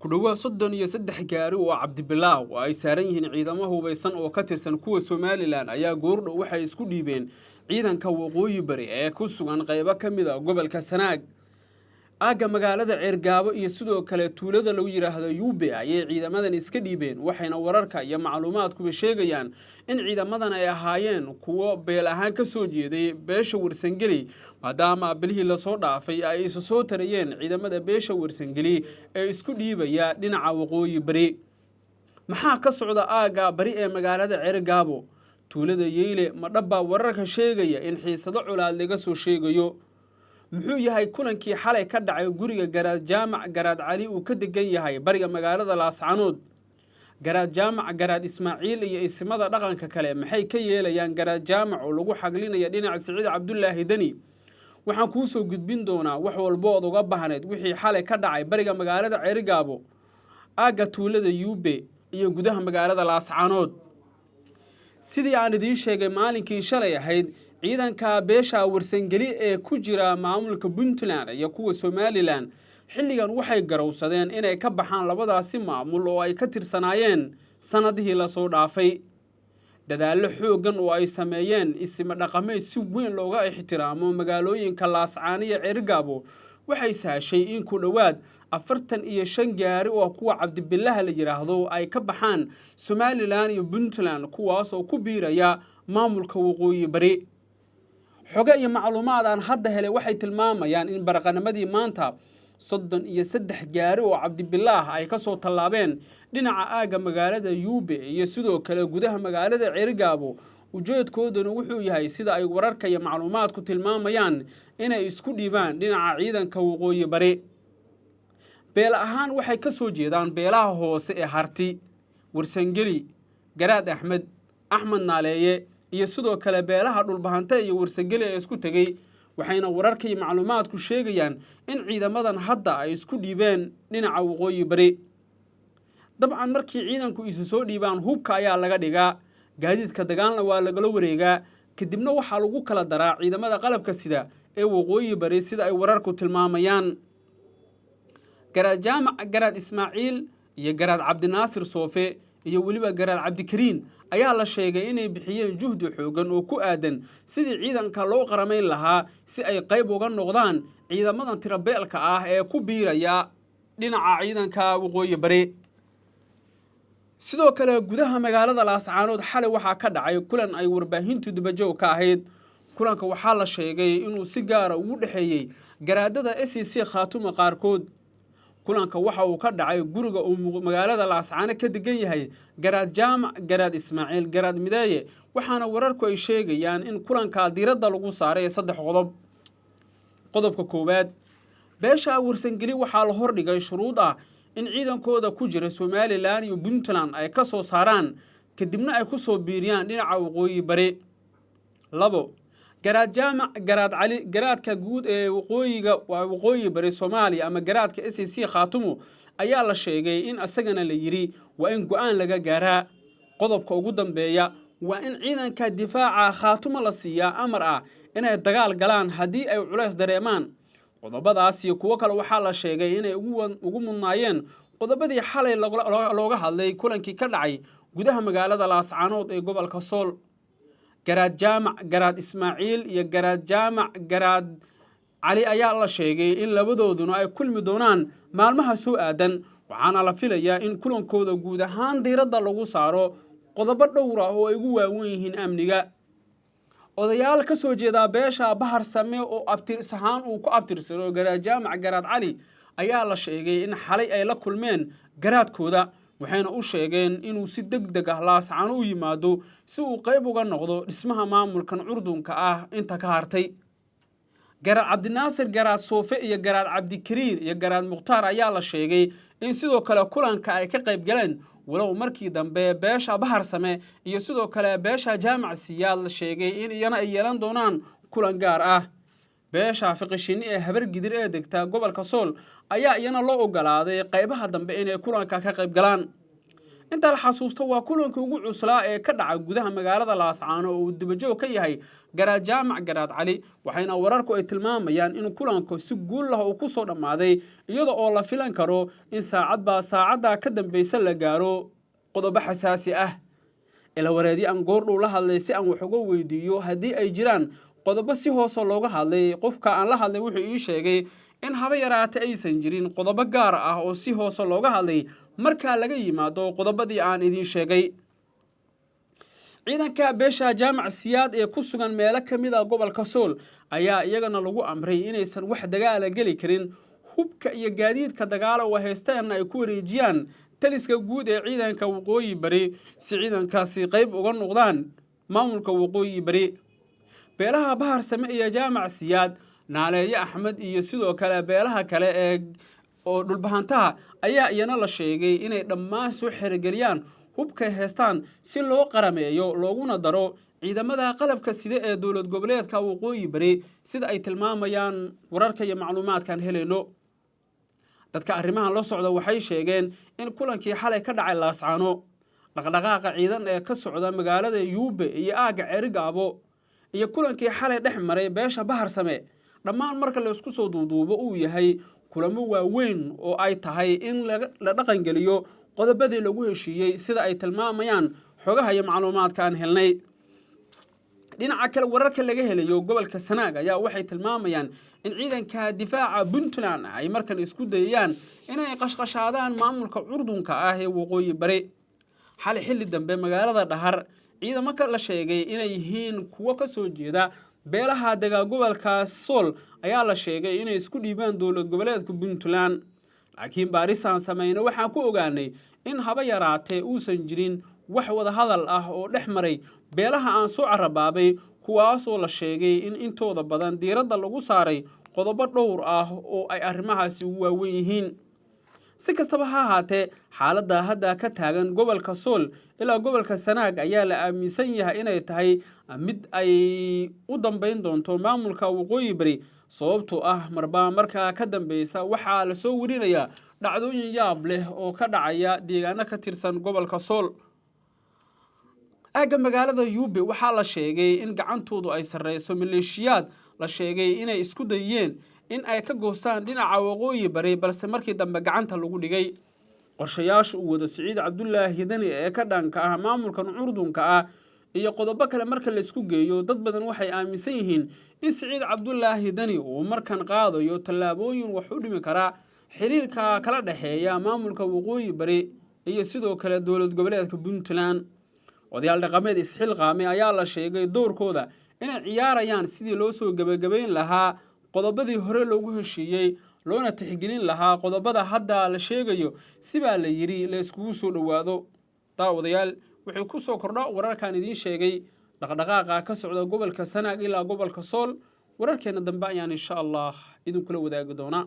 ku dhawaad 33 gaari oo Cabdibilaaw oo ay saaran yihiin ciidamo hubeysan oo ka tirsan kuwa Somaliland ayaa goordhow waxay isku dhiibeen ciidanka waqooyi bari ee ku sugan qaybo ka mid ah gobolka Sanaag aaga magaalada Ceergaabo iyo sidoo kale tuulada lagu yiraahdo Yuube ayay ciidamadan iska dhiibeen waxayna wararka iyo macluumaadku sheegayaan in ciidamadan ay ahaayeen kuwa beel ahaan ka soo jeeday beesha Warsangeli maadaama bilihii la soo dhaafay ay isu soo tarayeen ciidamada beesha Warsangeli ee isku dhiibaya dhinaca waqooyi bari maxaa ka socda aaga bari ee magaalada Ceergaabo tuulada Yeyle ma dhaba wararka sheegaya in xiisado culaad laga soo sheegayo muxuu yahay kulankii xalay ka dhacay guriga Garaad Jaamac Garaad Cali uu ka degan yahay bariga magaalada Laascaanood Garaad Jaamac Garaad Ismaaciil iyo ismada dhaqanka kale maxay ka yeelayaan Garaad Jaamac oo lagu xaglinaya dhinaca Siciid Cabdullaahi Dani waxaan ku soo gudbin doonaa wax walba oo uga baahneed wixii xalay ka dhacay bariga magaalada Ceergaabo aaga tuulada Yuube iyo gudaha magaalada Laascaanood sidii aan idin sheegay maalinkii shalay ahayd ciidanka beesha Warsangeli ee ku jira maamulka Puntland iyo kuwa Somaliland xilligan waxay garowsadeen inay ka baxaan labadaasi maamul oo ay ka tirsanaayeen sanadihii la soo dhaafay dadaalo xoogan oo ay sameeyeen isma dhaqameed si weyn looga ixtiraamo magaalooyinka Laascaan iyo Ceergaabo waxay saashay in ku dhawaad 45 gaari oo kuwa Cabdibilaah la yiraahdo ay ka baxaan Somaliland iyo Puntland kuwaas oo ku biiraya maamulka waqooyi bari xoga iyo macluumaad aan hadda helay waxay tilmaamayaan in barqanimadii maanta 33 gaari oo Cabdibilaah ay ka soo tallaabeen dhinaca aaga magaalada Yuube iyo sidoo kale gudaha magaalada Ceergaabo ujeedkooduna wuxuu yahay sida ay wararka iyo macluumaadku tilmaamayaan inay isku dhiibaan dhinaca ciidanka waqooyi bari beel ahaan waxay ka soo jeedaan beelaha hoose ee Harti Warsangeli Garaad Axmed Naaleeye iyo sidoo kale beelaha dhulbahanta iyo Warsangeli ee isku tagay waxayna wararka iyo macluumaadku sheegayaan in ciidamadan hadda ay isku dhiibeen dhinaca waqooyi bari dabcan markii ciidanku isu soo dhiibaan hubka ayaa laga dhigaa gaadiidka dagaalna waa laga wareegaa kadibna waxa lagu kala daraa ciidamada qalabka sida ee waqooyi bari sida ay wararku tilmaamayaan Garaad Jaamac Garaad Ismaaciil iyo Garaad Cabdinaasir Soofe iyo waliba Garaad Cabdikariin ayaa la sheegay inay bixiyeen juhdi xoogan oo ku aadan sidii ciidanka loo qarameyn lahaa si ay qayb uga noqdaan ciidamadan tirabeelka ah ee ku biiraya dhinaca ciidanka waqooyi bari sidoo kale gudaha magaalada Laascaanood xalay waxa ka dhacay kulan ay warbaahintu dibajoog ka ahayd kulanka waxa la sheegay inuu si gaar ah ugu dhaxeeyay garaadada SEC Khaatuma qaarkood kulanka waxa uu ka dhacay guriga uu magaalada Laascaanood ka degan yahay Garaad Jaamac Garaad Ismaaciil Garaad Midaye waxaana wararku ay sheegayaan in kulanka diiradda lagu saaray 3 qodob qodobka koowaad beesha Warsangeli waxa la hordhigay shuruud ah in ciidankooda ku jira Somaliland iyo Puntland ay ka soo saaraan kadibna ay ku soo biiriyaan dhinaca waqooyi bari 2 Garaad Jaamac Garaad Cali garaadka guud ee waqooyi bari Soomaaliya ama garaadka SEC Khaatumo ayaa la sheegay in asagana la yiri waa in go'aan laga gaaraa qodobka ugu dambeeya waa in ciidanka difaaca Khaatumo la siiyaa amar ah inay dagaal galaan hadii ay culays dareemaan qodobadaas iyo kuwa kale waxa la sheegay inay ugu mudnaayeen qodobadii xalay looga hadlay kulankii ka dhacay gudaha magaalada Laascaanood ee gobolka Sool Garaad Jaamac Garaad Ismaaciil iyo Garaad Jaamac Garaad Cali ayaa la sheegay in labadooduna ay kulmi doonaan maalmaha soo aadan waxaana la filayaa in kulankooda guud ahaan diiradda lagu saaro qodobo dhowr ah oo ay ugu waaweyn yihiin amniga odayaal ka soo jeeda beesha Bahar Same oo abtirsahaan uu ku abtirsano Garaad Jaamac Garaad Cali ayaa la sheegay in xalay ay la kulmeen garaadkooda waxayna u sheegeen inuu si degdeg ah Laascaan u yimaado si uu qayb uga noqdo dhismaha maamulkan curdunka ah inta ka hartay Garaad Cabdinaasir Garaad Soofe iyo Garaad Cabdikariin iyo Garaad Mukhtaar ayaa la sheegay in sidoo kale kulanka ay ka qayb galeen walow markii dambe beesha Bahar Same iyo sidoo kale beesha Jaamac Siyaad la sheegay in iyana ay yeelan doonaan kulan gaar ah beesha Fiqishini ee habar gidir ee degta gobolka Sool ayaa iyana loo ogolaaday qaybaha dambe inay kulanka ka qayb galaan inta la xasuusto waa kulankii ugu cuslaa ee ka dhacay gudaha magaalada Laascaano oo uu dibajoog ka yahay Garaad Jaamac Garaad Cali waxayna wararku ay tilmaamayaan in kulanku si guul leh uu ku soo dhamaaday iyada oo la filan karo in saacadda ka dambaysa la gaaro qodobo xasaasi ah ila wareedi aan goordhow la hadlay si aan wax uga weydiiyo haddii ay jiraan qodobo si hoos looga hadlay qofka aan la hadlay wuxuu ii sheegay in haba yaraatee aysan jirin qodobo gaar ah oo si hoos looga hadlay marka laga yimaado qodobadii aan idin sheegay ciidanka beesha Jaamac Siyaad ee ku sugan meelo kamid ah gobolka Sool ayaa iyagana lagu amray inaysan wax dagaal gali karin hubka iyo gaadiidka dagaal oo haystaan ay ku wareejiyaan taliska guud ee ciidanka waqooyi bari si ciidankaasi qayb uga noqdaan maamulka waqooyi bari beelaha Bahar Same iyo Jaamac Siyaad Naaleeye Axmed iyo sidoo kale beelaha kale ee oo dhulbahantaha ayaa iyana la sheegay inay dhammaan soo xirigeliyaan hubka haystaan si loo qarameeyo looguna daro ciidamada qalabka sida ee dawlad goboleedka waqooyi bari sida ay tilmaamayaan wararka iyo macluumaadkan helayno dadka arrimahan la socda waxay sheegeen in kulankii xalay ka dhacay Laascaano dhaqdhaqaaqa ciidan ee ka socda magaalada Yuube iyo aaga Cerigaabo iyo kulankii xalay dhex maray beesha Bahar Same dhammaan marka la isku soo duuduubo uu yahay kulamo waaweyn oo ay tahay in la dhaqan geliyo qodobadii lagu heshiiyay sida ay tilmaamayaan xogaha iyo macluumaadka aan helnay dhinaca kale wararka laga helayo gobolka Sanaag ayaa waxay tilmaamayaan in ciidanka difaaca Puntland ay markan isku dayayaan inay qashqashaadaan maamulka curdunka ah ee waqooyi bari xilli dambe magaalada Dhahar ciidamada la sheegay inay yihiin kuwa ka soo jeeda beelaha degaa gobolka Sool ayaa la sheegay inay isku dhiibaan dawlad goboleedka Puntland laakiin baarisan sameeyna waxaan ku ogaanay in haba yaraatee uusan jirin wax wada hadal ah oo dhex maray beelaha aan soo carabaabay kuwaas oo la sheegay in intooda badan diiradda lagu saaray qodobo dhowr ah oo ay arrimahaasi ugu waaweyn yihiin si kastaba ha ahaatee xaaladda hadda ka taagan gobolka Sool ilaa gobolka Sanaag ayaa la aaminsan yahay inay tahay mid ay u dambeyn doonto maamulka waqooyi bari sababtoo ah markaa ka dambaysa waxaa la soo warinayaa dhacdooyin yaab leh oo ka dhacaya deegaano ka tirsan gobolka Sool aaga magaalada Yuube waxaa la sheegay in gacantoodu ay sareyso maleeshiyaad la sheegay inay isku dayeen in ay ka goostaan dhinaca waqooyi bari balse markii dambe gacanta lagu dhigay qorshayaasha uu wada Siciid Cabdullaahi Dani ee ka dhanka ah maamulkan curdunka ah iyo qodobo kale marka la isku geeyo dad badan waxay aaminsan yihiin in Siciid Cabdullaahi Dani uu markan qaadayo tallaabooyin wax u dhimi kara xiriirka kala dhaxeeya maamulka waqooyi bari iyo sidoo kale dawlad goboleedka Puntland odayaal dhaqameed isxilqaamay ayaa la sheegay doorkooda inay ciyaarayaan sidii loo soo gabagabayn lahaa qodobadii hore loogu heshiiyay loona tixgelin lahaa qodobada hadda la sheegayo sibaa la yiri la iskugu soo dhawaado daawadayaal wuxuu ku soo kordhaa wararkan idin sheegay dhaqdhaqaaqa ka socda gobolka Sanaag ilaa gobolka Sool wararkeena dambe ayaan insha Allah idin kula wadaagi doonaa